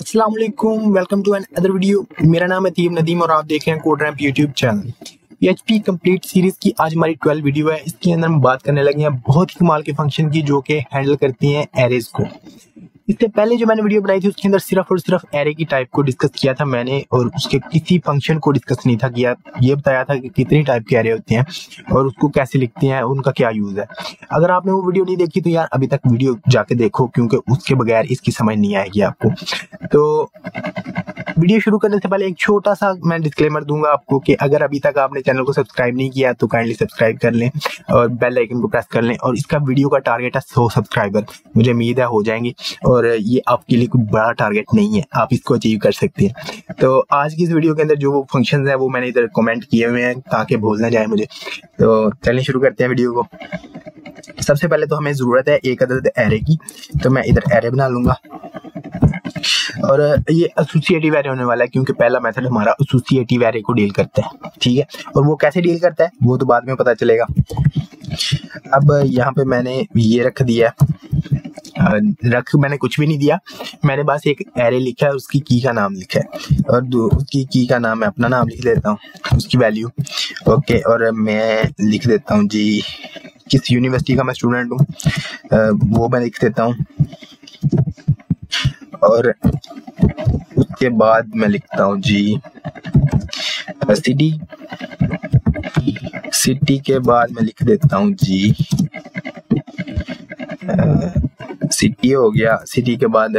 अस्सलाम वालेकुम, welcome to another video. मेरा नाम है तीब नदीम और आप देख रहे हैं code ramp YouTube channel. PHP complete series की आज हमारी 12 वीडियो है। इसके अंदर हम बात करने लगे हैं बहुत ही कमाल के फंक्शन की जो कि हैंडल करती हैं एरेज को। इससे पहले जो मैंने वीडियो बनाई थी उसके अंदर सिर्फ और सिर्फ एरे की टाइप को डिस्कस किया था मैंने, और उसके किसी फंक्शन को डिस्कस नहीं था किया। ये बताया था कि कितनी टाइप के एरे होते हैं और उसको कैसे लिखते हैं, उनका क्या यूज है। अगर आपने वो वीडियो नहीं देखी तो यार अभी तक वीडियो जाके देखो, क्योंकि उसके बगैर इसकी समझ नहीं आएगी आपको। तो वीडियो शुरू करने से पहले एक छोटा सा मैं डिस्क्लेमर दूंगा आपको कि अगर अभी तक आपने चैनल को सब्सक्राइब नहीं किया तो काइंडली सब्सक्राइब कर लें और बेल आइकन को प्रेस कर लें। और इसका वीडियो का टारगेट है 100 सब्सक्राइबर, मुझे उम्मीद है हो जाएंगे और ये आपके लिए कोई बड़ा टारगेट नहीं है, आप इसको अचीव कर सकते हैं। तो आज की इस वीडियो के अंदर जो वो फंक्शंस हैं वो मैंने इधर कमेंट किए हुए हैं ताकि भूल ना जाए मुझे। तो चलिए शुरू करते हैं वीडियो को। सबसे पहले तो हमें जरूरत है एक अदद एरे की, तो मैं इधर एरे बना लूंगा और ये एसोसिएटिव एरे होने वाला है क्योंकि पहला मेथड हमारा एसोसिएटिव एरे को डील करता है, ठीक है। और वो कैसे डील करता है वो तो बाद में पता चलेगा। अब यहाँ पे मैंने ये रख दिया, मैंने कुछ भी नहीं दिया, मैंने बस एक एरे लिखा है, उसकी की का नाम लिखा है और उसकी की का नाम मैं अपना नाम लिख देता हूँ, उसकी वैल्यू ओके। और मैं लिख देता हूँ जी किस यूनिवर्सिटी का मैं स्टूडेंट हूँ वो मैं लिख देता हूँ। और उसके बाद मैं लिखता हूँ जी सिटी के बाद मैं लिख देता हूँ जी सिटी हो गया। सिटी के बाद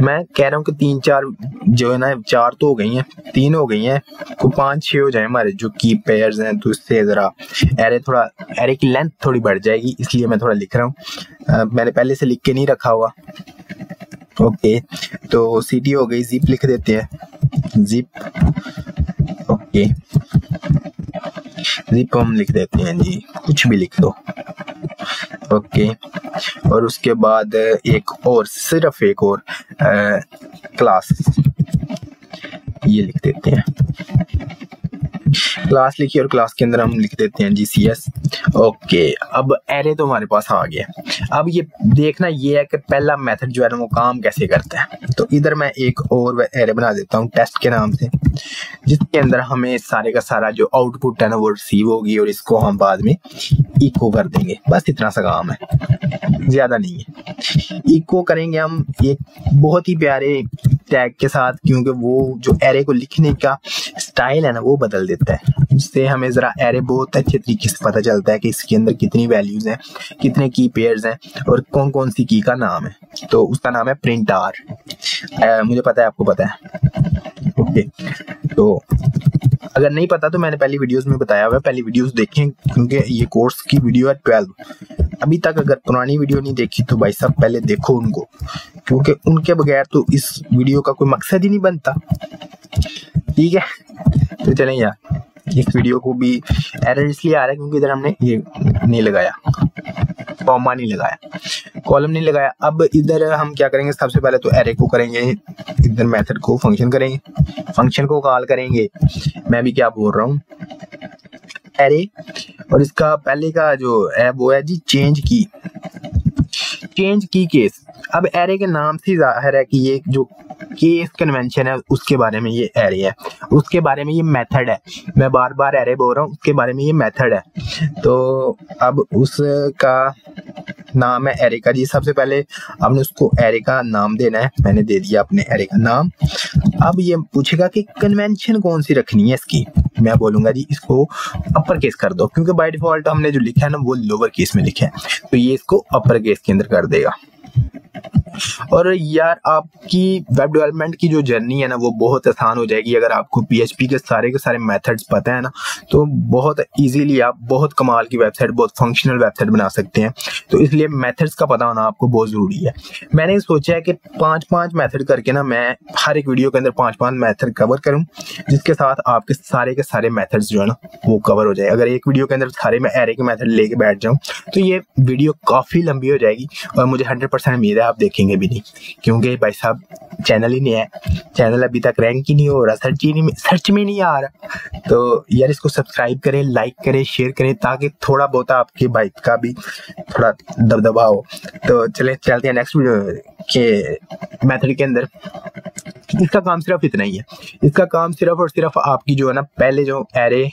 मैं कह रहा हूँ कि 3-4 जो है ना, 4 तो हो गई हैं, 3 हो गई हैं, को 5-6 हो जाए हमारे जो की पेयर्स हैं, तो इससे जरा एरे की लेंथ थोड़ी बढ़ जाएगी, इसलिए मैं थोड़ा लिख रहा हूँ। मैंने पहले से लिख के नहीं रखा हुआ ओके। तो सिटी हो गई, जिप लिख देते हैं, जिप ओके, जिप हम लिख देते हैं जी, कुछ भी लिख दो ओके। और उसके बाद सिर्फ एक और क्लास ये लिख देते हैं, क्लास लिखी और क्लास के अंदर हम लिख देते हैं GCS ओके। अब एरे तो हमारे पास आ गया। अब ये देखना ये है कि पहला मेथड जो है ना वो काम कैसे करता है। तो इधर मैं एक और एरे बना देता हूँ टेस्ट के नाम से, जिसके अंदर हमें सारे का सारा जो आउटपुट है ना वो रिसीव होगी और इसको हम बाद में इको कर देंगे। बस इतना सा काम है, ज्यादा नहीं है। इको करेंगे हम एक बहुत ही प्यारे टैग के साथ, क्योंकि वो जो एरे को लिखने का स्टाइल है ना वो बदल देता है। इससे हमें जरा एरे बहुत अच्छे तरीके से पता चलता है कि इसके अंदर कितनी वैल्यूज हैं, कितने की पेयर्स हैं और कौन कौन सी की का नाम है। तो उसका नाम है प्रिंट आर, मुझे पता है आपको पता है ओके। तो अगर नहीं पता तो मैंने पहली वीडियोस में बताया हुआ है, पहली वीडियोस देखें क्योंकि ये कोर्स की वीडियो है 12। अभी तक अगर पुरानी वीडियो नहीं देखी तो भाई साहब पहले देखो उनको, क्योंकि उनके बगैर तो इस वीडियो का कोई मकसद ही नहीं बनता, ठीक है। तो चलें यार, इस वीडियो को भी एरर इसलिए आ रहा है क्योंकि इधर हमने ये नहीं लगाया, कॉमा नहीं लगाया, कॉलम नहीं लगाया। अब इधर हम क्या करेंगे, सबसे पहले तो एरे को करेंगे, इधर मेथड को फंक्शन करेंगे, फंक्शन को कॉल करेंगे। मैं भी क्या बोल रहा हूँ एरे, और इसका पहले का जो है वो है जी चेंज की केस। अब एरे के नाम से जाहिर है कि ये जो केस कन्वेंशन है उसके बारे में ये एरे है, उसके बारे में ये मेथड है। मैं बार बार एरे बोल रहा हूँ, उसके बारे में ये मेथड है। तो अब उसका नाम है एरे का जी। सबसे पहले आपने उसको एरे का नाम देना है, मैंने दे दिया अपने एरे का नाम। अब ये पूछेगा कि कन्वेंशन कौन सी रखनी है इसकी, मैं बोलूंगा जी इसको अपर केस कर दो, क्योंकि बाय डिफॉल्ट हमने जो लिखा है ना वो लोअर केस में लिखा है, तो ये इसको अपर केस के अंदर कर देगा। और यार आपकी वेब डेवलपमेंट की जो जर्नी है ना वो बहुत आसान हो जाएगी अगर आपको PHP के सारे मेथड्स पता है ना, तो बहुत इजीली आप बहुत कमाल की वेबसाइट, बहुत फंक्शनल वेबसाइट बना सकते हैं। तो इसलिए मेथड्स का पता होना आपको बहुत जरूरी है। मैंने सोचा है कि 5-5 मेथड करके ना मैं हर एक वीडियो के अंदर 5-5 मेथड कवर करूं, जिसके साथ आपके सारे मेथड्स जो है ना वो कवर हो जाए। अगर एक वीडियो के अंदर सारे मैं एरे के मेथड लेके बैठ जाऊं तो ये वीडियो काफी लंबी हो जाएगी और मुझे 100% उम्मीद है आप देखेंगे भी नहीं, क्योंकि भाई साहब चैनल ही नहीं है, चैनल अभी तक रैंक ही नहीं हो रहा, सर्च में नहीं आ रहा। तो यार इसको सब्सक्राइब करें, लाइक करें, शेयर करें, ताकि थोड़ा बहुत आपके भाई का भी थोड़ा दबदबा हो। तो चले चलते हैं नेक्स्ट वीडियो के मेथड के अंदर। इसका काम सिर्फ इतना ही है। इसका काम सिर्फ और सिर्फ आपकी जो है ना पहले जो एरे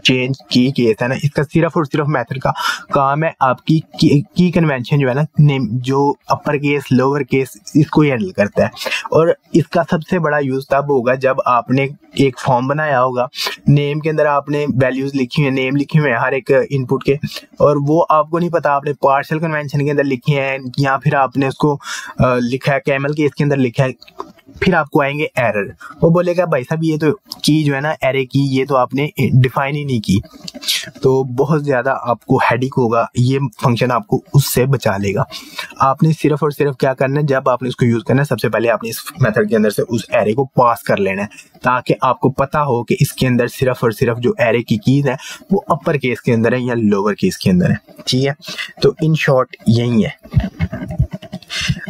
चेंज की केस है ना, इसका सिर्फ और सिर्फ मेथड का काम है आपकी की कन्वेंशन जो है ना, नेम जो अपर केस लोअर केस इसको हैंडल करता है। और इसका सबसे बड़ा यूज तब होगा जब आपने एक फॉर्म बनाया होगा, नेम के अंदर आपने वैल्यूज लिखी हुई है, नेम लिखे हुए हैं हर एक इनपुट के, और वो आपको नहीं पता आपने पार्शियल कन्वेंशन के अंदर लिखे हैं या फिर आपने उसको लिखा है कैमल केस के अंदर लिखा है, फिर आपको आएंगे एरर। वो बोलेगा भाई साहब ये तो की जो है ना एरे की ये तो आपने डिफाइन ही नहीं की, तो बहुत ज्यादा आपको हेडेक होगा। ये फंक्शन आपको उससे बचा लेगा। आपने सिर्फ और सिर्फ क्या करना है, जब आपने इसको यूज करना है सबसे पहले आपने इस मेथड के अंदर से उस एरे को पास कर लेना है, ताकि आपको पता हो कि इसके अंदर सिर्फ और सिर्फ जो एरे की कीज है वो अपर केस के अंदर है या लोअर केस के अंदर है। ठीक है, तो इन शॉर्ट यही है।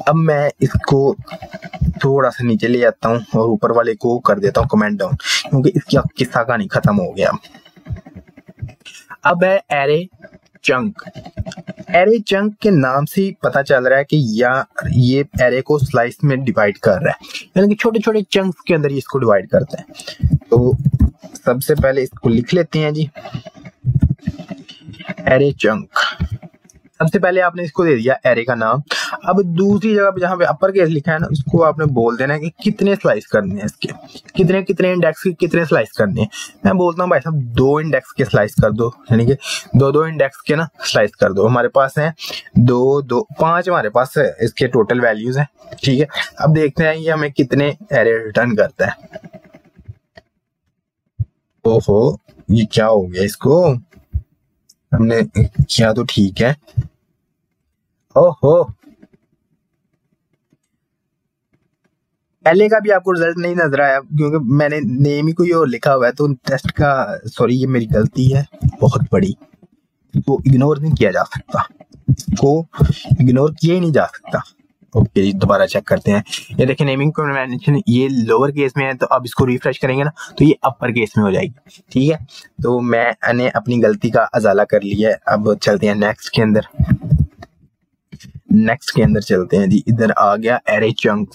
अब मैं इसको थोड़ा सा नीचे ले जाता हूँ और ऊपर वाले को कर देता हूँ कमेंट डाउन, क्योंकि इसकी किस्सा कहानी खत्म हो गया। अब है एरे चंक। एरे चंक के नाम से ही पता चल रहा है कि ये एरे को स्लाइस में डिवाइड कर रहा है, यानी कि छोटे छोटे चंक्स के अंदर इसको डिवाइड करता है। तो सबसे पहले इसको लिख लेते हैं जी, एरे चंक। सबसे पहले आपने इसको दे दिया एरे का नाम। अब दूसरी जगह पे जहाँ पे अपर केस लिखा है ना, इसको आपने बोल देना है कि कितने स्लाइस करने हैं, इसके कितने कितने इंडेक्स के कितने स्लाइस करने हैं। मैं बोलता हूँ भाई साहब 2 इंडेक्स के स्लाइस कर दो, यानी कि 2 इंडेक्स के ना स्लाइस कर दो। हमारे पास है 5 हमारे पास इसके टोटल वैल्यूज है। ठीक है, अब देखते हैं ये हमें कितने एरे रिटर्न करता है। ओहो, ये क्या हो गया, इसको हमने किया तो ठीक है। ओहो, पहले का भी आपको रिजल्ट नहीं नजर आया क्योंकि मैंने नेम ही कोई और लिखा हुआ है, तो टेस्ट का सॉरी ये मेरी गलती है बहुत बड़ी, तो इग्नोर नहीं किया जा सकता, इसको इग्नोर किया ही नहीं जा सकता। ओके जी, दोबारा चेक करते हैं। ये देखिए नेमिंग कन्वेंशन ये लोअर केस में है, तो अब इसको रिफ्रेश करेंगे ना तो ये अपर केस में हो जाएगी। ठीक है, तो मैंने अपनी गलती का अजाला कर लिया है। अब चलते हैं नेक्स्ट के अंदर। नेक्स्ट के अंदर चलते हैं जी, इधर आ गया एरे चंक।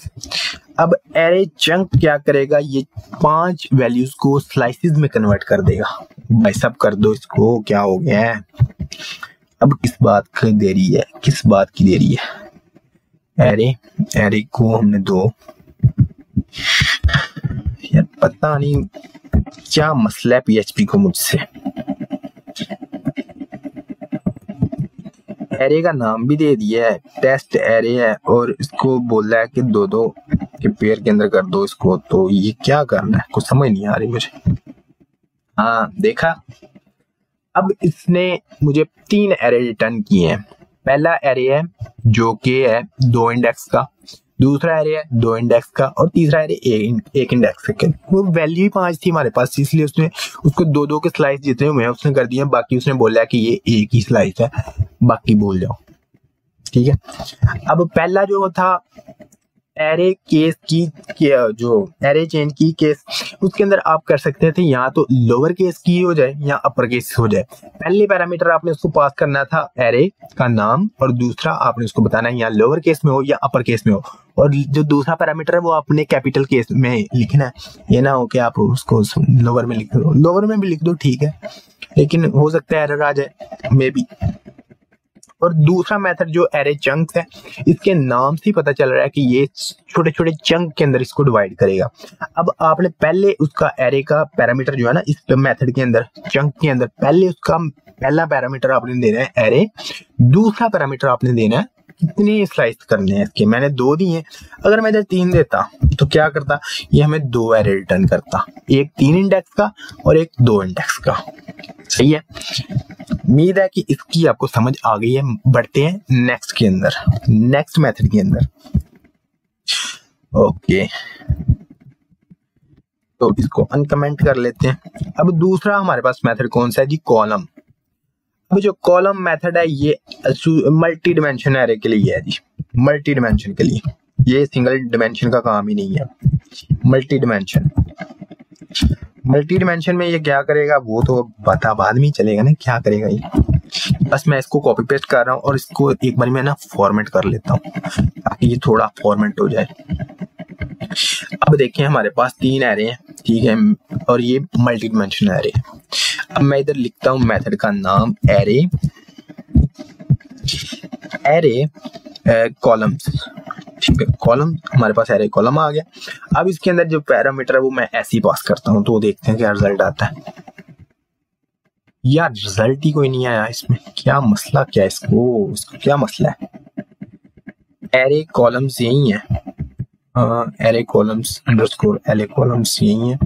अब एरे चंक क्या करेगा, ये 5 वैल्यूज को स्लाइसेस में कन्वर्ट कर देगा। भाई सब कर दो इसको, क्या हो गया है। अब किस बात की देरी है, किस बात की देरी है। एरे को हमने 2, यार पता नहीं क्या मसला है PHP को मुझसे। एरे का नाम भी दे दिया है, टेस्ट एरे है, और इसको बोल रहा है कि 2 के पेयर के अंदर कर दो इसको। तो ये क्या करना है, कुछ समझ नहीं आ रही मुझे। हाँ देखा, अब इसने मुझे 3 एरे रिटर्न किए हैं। पहला एरे है जो कि है 2 इंडेक्स का, दूसरा एरे है 2 इंडेक्स का, और तीसरा एरे 1 इंडेक्स का। वो वैल्यू ही 5 थी हमारे पास, इसलिए उसने उसको 2 के स्लाइस जितने हुए हैं उसने कर दिए, बाकी उसने बोला कि ये एक ही स्लाइस है, बाकी भूल जाओ। ठीक है, अब पहला जो था एरे केस की जो एरे चेंज की केस, उसके अंदर आप कर सकते थे या तो लोअर केस की हो जाए या अपर केस हो जाए। पहले पैरामीटर आपने उसको पास करना था एरे का नाम, और दूसरा आपने उसको बताना है या लोअर केस में हो या अपर केस में हो, और जो दूसरा पैरामीटर है वो आपने कैपिटल केस में लिखना है। ये ना हो कि आप उसको लोअर में लिख दो, लोअर में भी लिख दो ठीक है, लेकिन हो सकता है एरर आ जाए मे बी। और दूसरा मेथड जो एरे चंक्स है, इसके नाम से ही पता चल रहा है कि ये छोटे छोटे चंक के अंदर इसको डिवाइड करेगा। अब आपने पहले उसका एरे का पैरामीटर जो है ना इस मेथड के अंदर चंक के अंदर पहले उसका पहला पैरामीटर आपने देना है एरे, दूसरा पैरामीटर आपने देना है कितने स्लाइस करने हैं इसके। मैंने 2 दिए हैं, अगर मैं इधर 3 देता तो क्या करता, ये हमें 2 एरे रिटर्न करता, एक 3 इंडेक्स का और एक 2 इंडेक्स का। सही है, उम्मीद है कि इसकी आपको समझ आ गई है। बढ़ते हैं नेक्स्ट के अंदर, नेक्स्ट मेथड के अंदर। ओके, तो इसको अनकमेंट कर लेते हैं। अब दूसरा हमारे पास मेथड कौन सा है जी, कॉलम। अब जो कॉलम मेथड है ये मल्टी डिमेंशन एरे के लिए है जी, मल्टी डिमेंशन के लिए। ये सिंगल डिमेंशन का काम ही नहीं है, मल्टी डिमेंशन। मल्टी डिमेंशन में ये क्या करेगा वो तो बता बाद में चलेगा ना, क्या करेगा ये। बस मैं इसको कॉपी पेस्ट कर रहा हूँ और इसको एक बार मैं ना फॉर्मेट कर लेता हूँ ताकि ये थोड़ा फॉर्मेट हो जाए। अब अब देखिए हमारे पास 3 एरे हैं, ठीक है, और ये मल्टी डायमेंशनल एरे है। अब मैं इधर लिखता हूँ मेथड का नाम एरे कॉलम्स, ठीक है, कॉलम, हमारे पास एरे कॉलम आ गया। अब इसके अंदर जो पैरामीटर है वो मैं ऐसे ही पास करता हूँ, तो देखते हैं क्या रिजल्ट आता है। यार रिजल्ट ही कोई नहीं आया इसमें, क्या मसला, क्या इसको क्या मसला है। एरे कॉलम्स यही है, array columns underscore array columns यही है।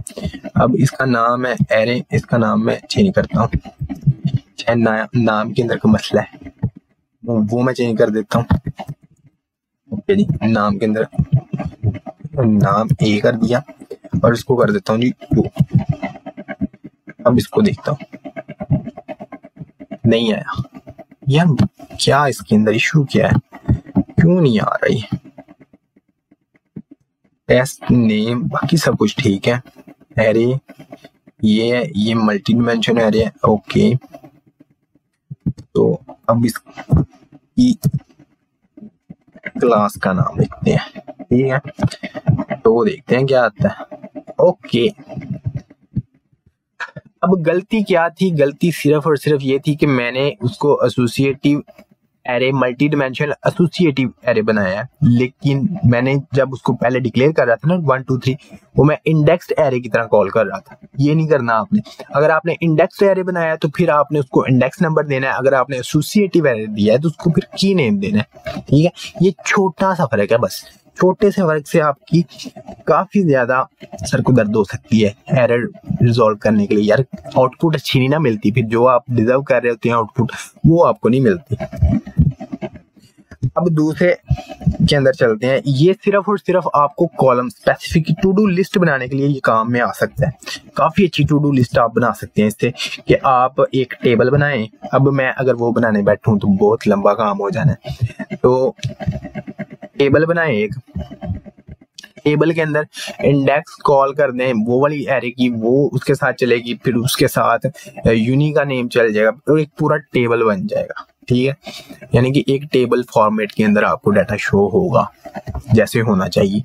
अब इसका नाम है एरे, इसका नाम मैं चेंज करता हूँ, नाम के अंदर का मसला है वो मैं चेंज कर देता हूँ। ओके जी, नाम के अंदर नाम ए कर दिया और इसको कर देता हूँ जी 2। अब इसको देखता हूँ, नहीं आया यार, क्या इसके अंदर इशू क्या है, क्यों नहीं आ रही। टेस्ट नेम बाकी सब कुछ ठीक है, एरे ये मल्टी डायमेंशन एरे है। ओके, तो अब इस क्लास का नाम लिखते हैं, ठीक है, तो देखते हैं क्या आता है। ओके, अब गलती क्या थी, गलती सिर्फ और सिर्फ ये थी कि मैंने उसको associative array multi dimensional associative array बनाया है, लेकिन मैंने जब उसको पहले डिक्लेयर कर रहा था ना 1 2 3, वो मैं इंडेक्स्ड एरे की तरह कॉल कर रहा था। ये नहीं करना आपने। अगर आपने इंडेक्स्ड एरे बनाया है तो फिर आपने उसको इंडेक्स नंबर देना है, अगर आपने एसोसिएटिव एरे दिया है तो उसको फिर की नेम देना है, ठीक है। ये छोटा सा फर्क है, बस छोटे से फर्क से आपकी काफी ज्यादा सर को दर्द हो सकती है एरर रिजॉल्व करने के लिए। यार आउटपुट अच्छी नहीं ना मिलती, फिर जो आप डिजर्व कर रहे होते हैं आउटपुट वो आपको नहीं मिलती। अब दूसरे के अंदर चलते हैं। ये सिर्फ और सिर्फ आपको column specific to do list बनाने के लिए ये काम में आ सकता है। काफी अच्छी टू डू लिस्ट आप बना सकते हैं इससे कि आप एक टेबल बनाएं। अब मैं अगर वो बनाने बैठूं तो बहुत लंबा काम हो जाना है, तो टेबल बनाएं, एक टेबल के अंदर इंडेक्स कॉल कर दें वो वाली एरे की, वो उसके साथ चलेगी, फिर उसके साथ यूनिक का नेम चल जाएगा और एक पूरा टेबल बन जाएगा, ठीक है। यानी कि एक टेबल फॉर्मेट के अंदर आपको डाटा शो होगा जैसे होना चाहिए।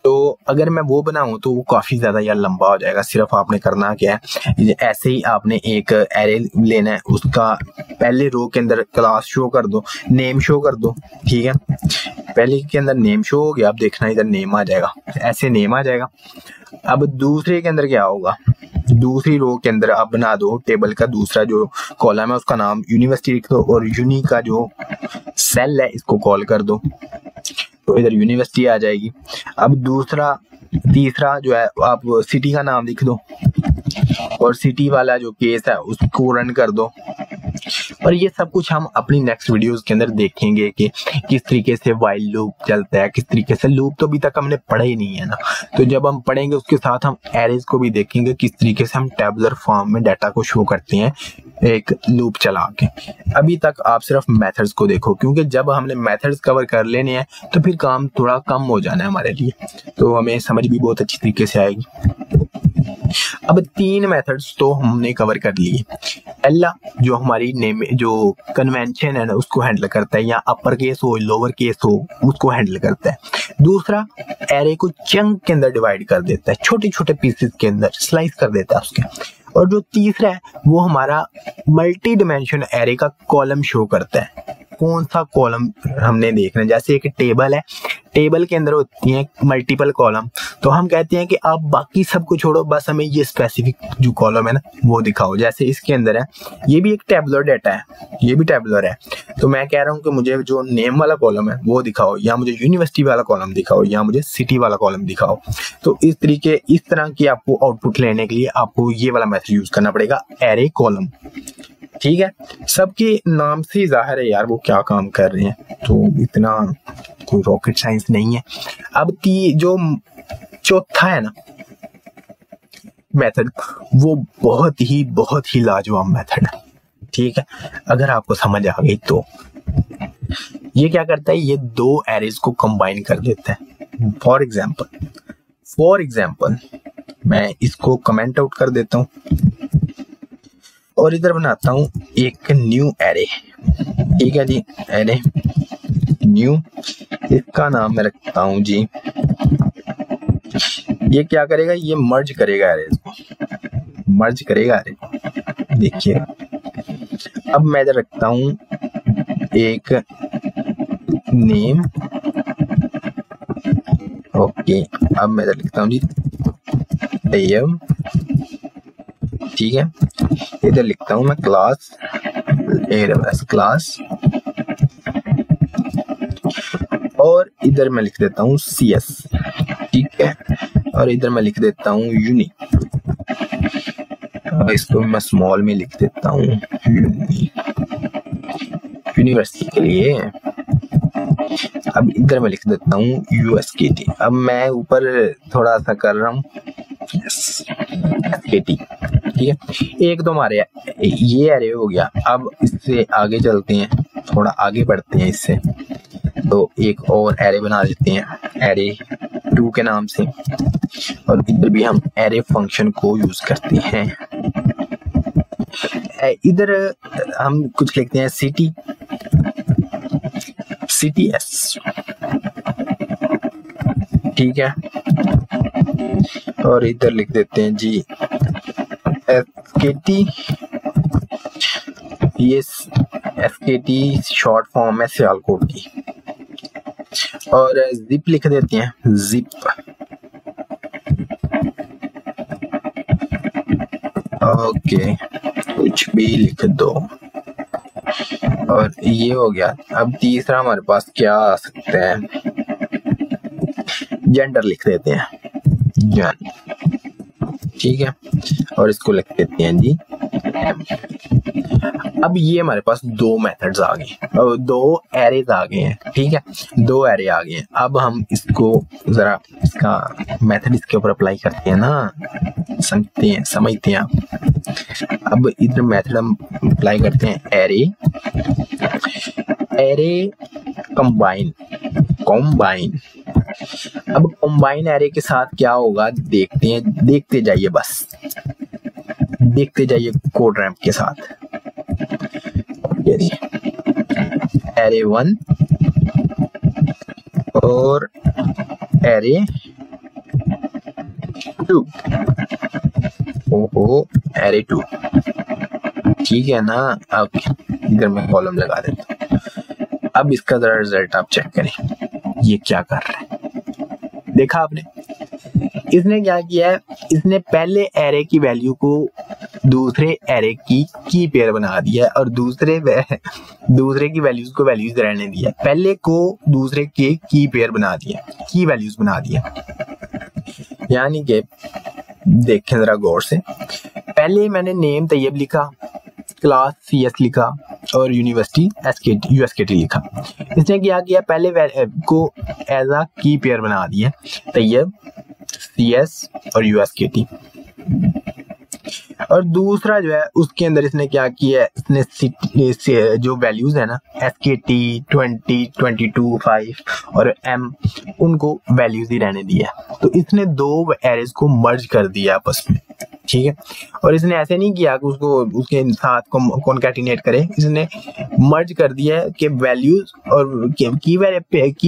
तो अगर मैं वो बनाऊं तो वो काफी ज्यादा यार लंबा हो जाएगा। सिर्फ आपने करना क्या है, ऐसे ही आपने एक एरे लेना है, उसका पहले रो के अंदर क्लास शो कर दो, नेम शो कर दो, ठीक है। पहले के अंदर नेम शो हो गया, अब देखना इधर नेम आ जाएगा, ऐसे नेम आ जाएगा। अब दूसरे के अंदर क्या होगा, दूसरी रो के अंदर आप बना दो टेबल का दूसरा जो कॉलम है उसका नाम यूनिवर्सिटी लिख दो और यूनी का जो सेल है इसको कॉल कर दो, तो इधर यूनिवर्सिटी आ जाएगी। अब तीसरा जो है आप सिटी का नाम लिख दो और सिटी वाला जो केस है उसको रन कर दो। और ये सब कुछ हम अपनी नेक्स्ट वीडियोस के अंदर देखेंगे कि किस तरीके से व्हाइल लूप चलता है, किस तरीके से लूप तो अभी तक हमने पढ़ा ही नहीं है ना, तो जब हम पढ़ेंगे उसके साथ हम एरेज को भी देखेंगे, किस तरीके से हम टेबुलर फॉर्म में डाटा को शो करते हैं एक लूप चला के। अभी तक आप सिर्फ मेथड्स को देखो, क्योंकि जब हमने मेथड्स कवर कर लेने हैं तो फिर काम थोड़ा कम हो जाना है हमारे लिए, तो हमें समझ भी बहुत अच्छी तरीके से आएगी। अब 3 मेथड्स तो हमने कवर कर लिए। पहला जो हमारी नेम जो कन्वेंशन है ना उसको हैंडल करता है, या अपर केस हो लोअर केस हो उसको हैंडल करता है। दूसरा एरे को चंक के अंदर डिवाइड कर देता है, छोटे छोटे पीसेस के अंदर स्लाइस कर देता है उसके। और जो तीसरा है वो हमारा मल्टी डायमेंशन एरे का कॉलम शो करता है। कौन सा कॉलम हमने देखना है, जैसे एक टेबल है, टेबल के अंदर होती हैं मल्टीपल कॉलम, तो हम कहते हैं कि आप बाकी सब को छोड़ो, बस हमें ये स्पेसिफिक जो कॉलम है ना वो दिखाओ। जैसे इसके अंदर है, ये भी एक टेबुलर डाटा है, ये भी टेबुलर है, तो मैं कह रहा हूँ कि मुझे जो नेम वाला कॉलम है वो दिखाओ, या मुझे यूनिवर्सिटी वाला कॉलम दिखाओ, या मुझे सिटी वाला कॉलम दिखाओ। तो इस तरह की आपको आउटपुट लेने के लिए आपको ये वाला मेथड यूज करना पड़ेगा, एरे कॉलम, ठीक है। सबके नाम से जाहिर है यार वो क्या काम कर रहे हैं, तो इतना कोई रॉकेट साइंस नहीं है। अब जो चौथा है ना मेथड, वो बहुत ही लाजवाब मेथड है, ठीक है। अगर आपको समझ आ गई तो ये क्या करता है, ये 2 एरेज को कंबाइन कर देता है। फॉर एग्जाम्पल मैं इसको कमेंट आउट कर देता हूँ और इधर बनाता हूं एक न्यू एरे, ठीक है जी, एरे न्यू, इसका नाम मैं रखता हूं जी ये क्या करेगा, ये मर्ज करेगा एरेज को, मर्ज करेगा अरे। देखिए अब मैं इधर रखता हूं एक नेम, ओके। अब मैं इधर लिखता हूं जी तैयब, ठीक है। इधर लिखता हूं मैं क्लास, क्लास, और इधर मैं लिख देता हूं CS, ठीक है। और इधर मैं लिख देता हूं यूनिक, इसको मैं स्मॉल में लिख देता हूं यूनिवर्सिटी के लिए। अब इधर मैं लिख देता हूं USKT। अब मैं ऊपर थोड़ा सा कर रहा हूं SKT, ठीक है। एक तो हमारे ये एरे हो गया। अब इससे आगे चलते हैं, थोड़ा आगे बढ़ते हैं इससे, तो एक और एरे बना देते हैं एरे 2 के नाम से, और इधर भी हम एरे फंक्शन को यूज करते हैं। इधर हम कुछ लिखते हैं सिटी, CTS, ठीक है। और इधर लिख देते हैं जी SKT, ये SKT शॉर्ट फॉर्म है सियालकोट की। और जिप लिख देते हैं जिप, ओके, कुछ भी लिख दो। और ये हो गया। अब तीसरा हमारे पास क्या आ सकता है, जेंडर लिख देते हैं जन, ठीक है। और इसको लिख देते हैं जी M। अब ये हमारे पास 2 मेथड्स आ गए, 2 एरेज आ गए हैं, ठीक है। 2 एरे आ गए हैं। अब हम इसको जरा इसका मेथड इसके ऊपर अप्लाई करते हैं ना, समझते हैं आप। अब इधर मेथड हम अप्लाई करते हैं एरे कंबाइन। अब कंबाइन एरे के साथ क्या होगा देखते हैं, देखते जाइए, बस देखते जाइए कोड रैंप के साथ। एरे 1 और एरे 2, ओहो एरे 2, ठीक है ना। अब इधर मैं कॉलम लगा देता हूँ। अब इसका जरा रिजल्ट आप चेक करें, ये क्या कर रहा है, देखा आपने। इसने क्या किया है, इसने पहले एरे की वैल्यू को दूसरे एरे की पेयर बना दिया है, और दूसरे की वैल्यूज को वैल्यूज रहने दिया। पहले को दूसरे के की पेयर बना दिया, की वैल्यूज बना दिया। यानी कि देखें जरा गौर से, पहले मैंने नेम तैयब लिखा, क्लास CS लिखा, और यूनिवर्सिटी USKT लिखा। इसने क्या किया, पहले को एज अ की पेयर बना दिया, तैयब, CS और USKT। और दूसरा जो है उसके अंदर इसने क्या किया है, इसने जो वैल्यूज है ना SKT 20, 22, 5 और M, उनको वैल्यूज ही रहने दिया। तो इसने 2 एरेज को मर्ज कर दिया आपस में, ठीक है। और इसने ऐसे नहीं किया कि उसको उसके साथ कॉन्कैटिनेट करे, इसने मर्ज कर दिया है कि वैल्यूज और की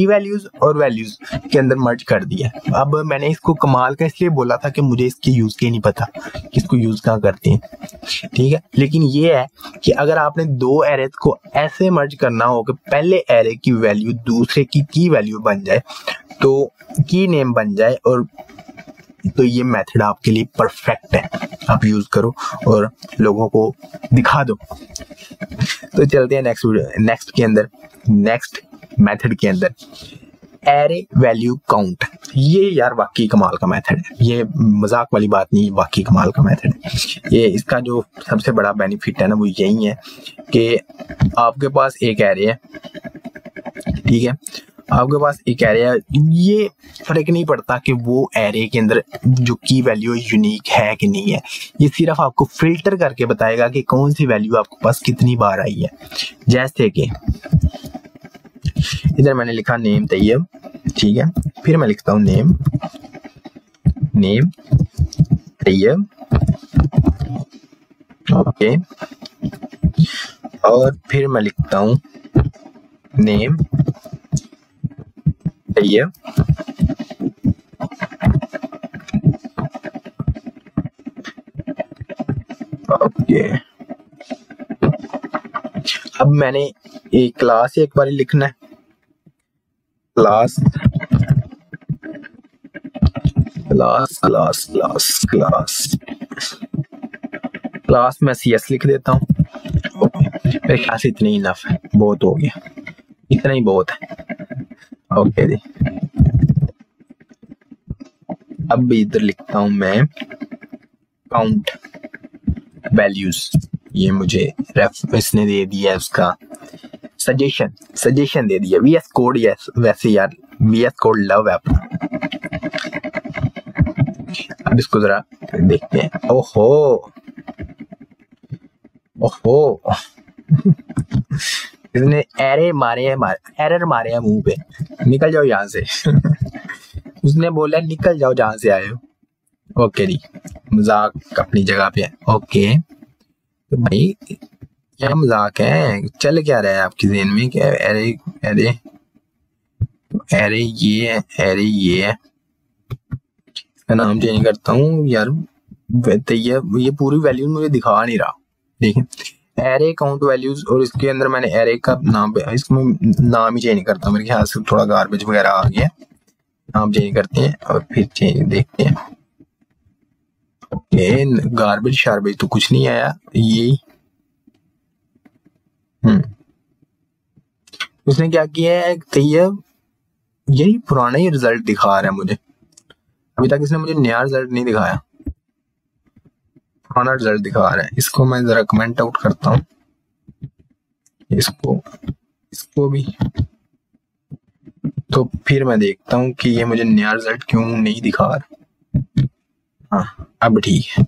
वैल्यूज और वैल्यूज के अंदर मर्ज कर दिया। अब मैंने इसको कमाल का इसलिए बोला था कि मुझे इसके यूज के नहीं पता कि इसको यूज कहाँ करते हैं, ठीक है। लेकिन ये है कि अगर आपने 2 एरेज को ऐसे मर्ज करना हो कि पहले एरे की वैल्यू दूसरे की वैल्यू बन जाए, तो की नेम बन जाए, और तो ये मेथड आपके लिए परफेक्ट है, आप यूज करो और लोगों को दिखा दो। तो चलते हैं नेक्स्ट मेथड के अंदर, एरे वैल्यू काउंट। ये यार वाकई कमाल का मेथड है, ये मजाक वाली बात नहीं, वाकई कमाल का मेथड है। ये इसका जो सबसे बड़ा बेनिफिट है ना वो यही है कि आपके पास एक एरे है, ठीक है, आपके पास एक एरे है, ये फर्क नहीं पड़ता कि वो एरे के अंदर जो की वैल्यू यूनिक है कि नहीं है, ये सिर्फ आपको फिल्टर करके बताएगा कि कौन सी वैल्यू आपके पास कितनी बार आई है। जैसे कि इधर मैंने लिखा नेम तैयब, ठीक है, फिर मैं लिखता हूं नेम तैयब, ओके, और फिर मैं लिखता हूं नेम तैयब ओके, अब मैंने एक क्लास एक बार लिखना है, class class class class class class में CS लिख देता हूँ। मेरे ख्याल से इतनी इनफ है, बहुत हो गया, इतना ही बहुत है। ओके जी, अब इधर लिखता हूं मैं काउंट वैल्यूज। ये मुझे इसने दे दिया है उसका सजेशन दे दिया, VS कोड। यस वैसे यार VS कोड लव है अपना। अब इसको जरा देखते हैं। ओहो इसने एरर मारे हैं मुंह पे, निकल जाओ यहाँ से। उसने बोला निकल जाओ जहाँ से आए हो। ओके जी, मजाक अपनी जगह पे है। ओके तो भाई क्या मजाक है, चल क्या रहा है आपकी ज़हन में? क्या अरे अरे अरे ये है, इसका नाम चेंज करता हूँ यार। ये पूरी वैल्यू मुझे दिखा नहीं रहा। देखिए एरे काउंट वैल्यूज, और इसके अंदर मैंने एरे का नाम, इसमें नाम ही चेंज करता हूँ। मेरे ख्याल से थोड़ा गार्बेज वगैरह आ गया, नाम चेंज करते हैं और फिर चेंज देखते हैं। ओके गार्बेज शार्बेज तो कुछ नहीं आया, ये उसने क्या किया है, तैयब यही पुराना ही रिजल्ट दिखा रहा है मुझे। अभी तक इसने मुझे नया रिजल्ट नहीं दिखाया, पुराना रिजल्ट दिखा रहा है। इसको मैं जरा कमेंट आउट करता हूँ, इसको भी, तो फिर मैं देखता हूँ कि ये मुझे नया रिजल्ट क्यों नहीं दिखा रहा। हाँ अब ठीक है,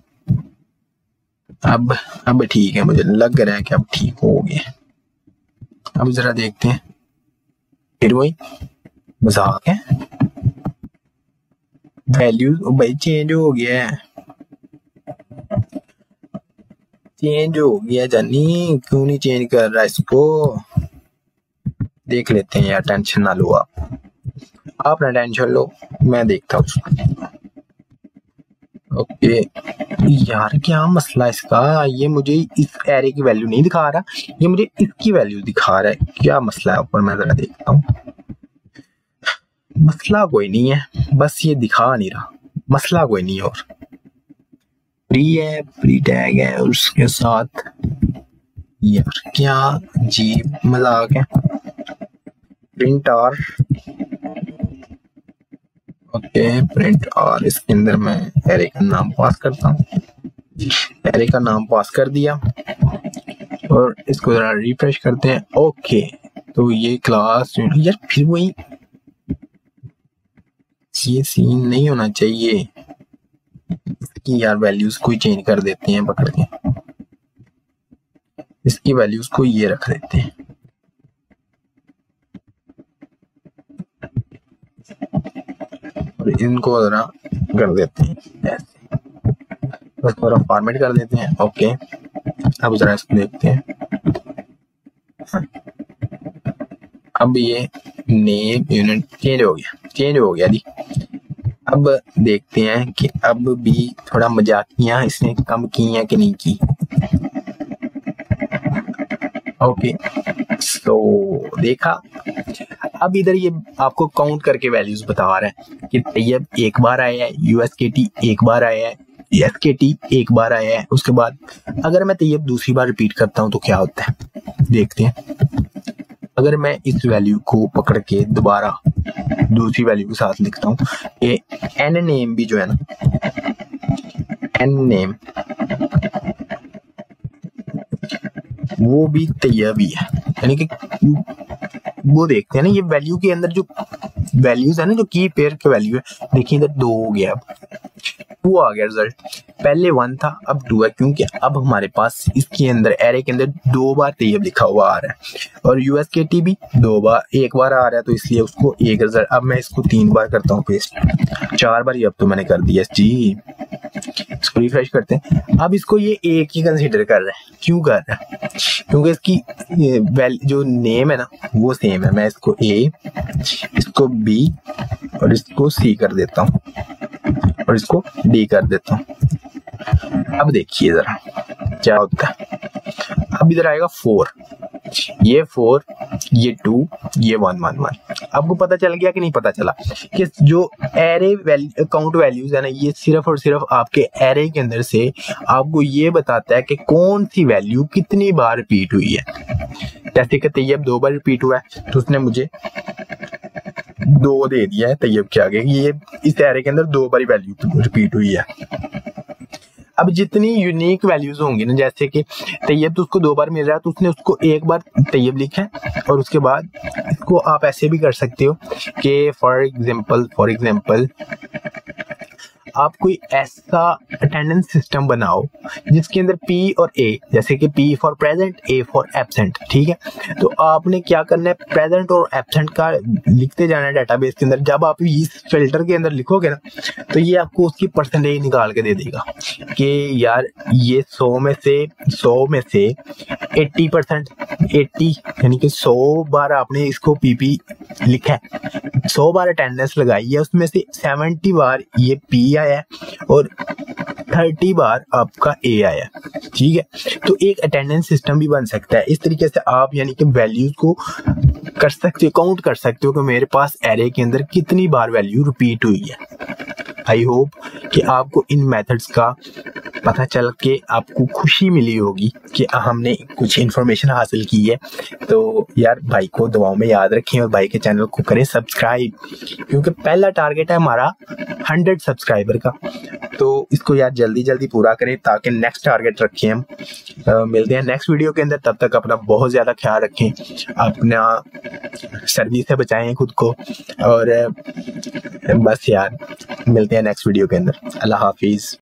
अब ठीक है, मुझे लग रहा है कि अब ठीक हो गया। अब जरा देखते हैं, फिर वही मजाक है। वैल्यूज भाई चेंज हो गया है, जानी क्यों नहीं चेंज कर रहा इसको? देख लेते हैं यार, टेंशन ना लो आप ना टेंशन लो, मैं देखता हूँ। ओके यार क्या मसला इसका, ये मुझे इस एरे की वैल्यू नहीं दिखा रहा, ये मुझे इसकी वैल्यू दिखा रहा है। क्या मसला है ऊपर, मैं जरा देखता हूँ। मसला कोई नहीं है, बस ये दिखा नहीं रहा, मसला कोई नहीं है। और प्री टैग है और उसके साथ यार क्या अजीब मजाक है। Print R, okay print R, इसके अंदर मैं एरे का नाम पास करता हूँ। एरे का नाम पास कर दिया और इसको जरा रिफ्रेश करते हैं। ओके तो ये क्लास यार, फिर वही, ये सीन नहीं होना चाहिए। इसकी यार वैल्यूज को ही चेंज कर देते हैं पकड़ के, इसकी वैल्यूज को ये रख देते हैं। और इनको जरा कर देते हैं ऐसे, बस थोड़ा फॉर्मेट कर देते हैं। ओके अब जरा इसको देखते हैं। अब ये नेम यूनिट चेंज हो गया जी। अब देखते हैं कि अब भी थोड़ा मजाकियां इसने कम की हैं कि नहीं की। ओके तो देखा, अब इधर ये आपको काउंट करके वैल्यूज बता रहा है कि तैयब एक बार आया है, USKT एक बार आया है, SKT एक बार आया है। उसके बाद अगर मैं तैयब दूसरी बार रिपीट करता हूं तो क्या होता है, देखते हैं। अगर मैं इस वैल्यू को पकड़ के दोबारा दूसरी वैल्यू के साथ लिखता हूँ, ये एन नेम भी जो है ना, एन नेम वो भी तैयब ही है, यानी कि वो देखते हैं ना, ये वैल्यू के अंदर जो वैल्यूज है ना, जो की पेयर के वैल्यू है, देखिए इधर 2 हो गया, अब 2 आ गया रिजल्ट। पहले 1 था अब 2 है, क्योंकि अब हमारे पास इसके अंदर एरे के अंदर 2 बार तैयब लिखा हुआ आ रहा है और USKT भी 2 बार, एक बार आ रहा है, तो इसलिए उसको एक रिजल्ट। अब मैं इसको 3 बार करता हूँ पेस्ट, 4 बार, ये अब तो मैंने कर दिया जी। इसको रिफ्रेश करते हैं। अब इसको ये एक ही कंसीडर कर रहा है, क्यों कर रहा है? क्योंकि इसकी जो नेम है ना वो सेम है। मैं इसको A, इसको B और इसको C कर देता हूँ और इसको D कर देता हूँ। अब देखिए जरा, क्या होता है। अब इधर आएगा 4, ये 4, ये 2, ये 1 1 1। आपको पता चल गया कि नहीं पता चला कि जो एरे काउंट वैल्यूज है ना, ये सिर्फ और सिर्फ आपके एरे के अंदर से आपको ये बताता है कि कौन सी वैल्यू कितनी बार रिपीट हुई है। जैसे कि तैयब 2 बार रिपीट हुआ है तो उसने मुझे 2 दे दिया है तैयब के आगे, ये इस एरे के अंदर 2 बार वैल्यू रिपीट हुई है। अब जितनी यूनिक वैल्यूज होंगी ना, जैसे कि तैयब तो उसको 2 बार मिल रहा है तो उसने उसको 1 बार तैयब लिखा है, और उसके बाद इसको आप ऐसे भी कर सकते हो कि फॉर एग्जाम्पल आप कोई ऐसा अटेंडेंस सिस्टम बनाओ जिसके अंदर P और A, जैसे कि P for present, A for absent, ठीक है। तो आपने क्या करना है, प्रेजेंट और एब्सेंट का लिखते जाना है डेटाबेस के अंदर। जब आप इस फिल्टर के अंदर लिखोगे ना तो ये आपको उसकी परसेंटेज निकाल के दे देगा कि यार ये 100 में से 80%, 80 यानी कि 100 बार आपने इसको PP लिखा है, 100 बार अटेंडेंस लगाई है, उसमें से 70 बार ये P आया है और 30 बार आपका A आया, ठीक है। तो एक अटेंडेंस सिस्टम भी बन सकता है। इस तरीके से आप यानी कि वैल्यूज को कर सकते हो, काउंट कर सकते हो कि मेरे पास एरे के अंदर कितनी बार वैल्यू रिपीट हुई है। आई होप कि आपको इन मेथड्स का पता चल के आपको खुशी मिली होगी कि हमने कुछ इन्फॉर्मेशन हासिल की है। तो यार भाई को दुआओं में याद रखें और भाई के चैनल को करें सब्सक्राइब, क्योंकि पहला टारगेट है हमारा 100 सब्सक्राइबर का। तो इसको यार जल्दी पूरा करें ताकि नेक्स्ट टारगेट रखें हम। मिलते हैं नेक्स्ट वीडियो के अंदर, तब तक अपना बहुत ज़्यादा ख्याल रखें, अपना सर्दी से बचाएं खुद को, और बस यार मिलते हैं नेक्स्ट वीडियो के अंदर। अल्लाह हाफिज़।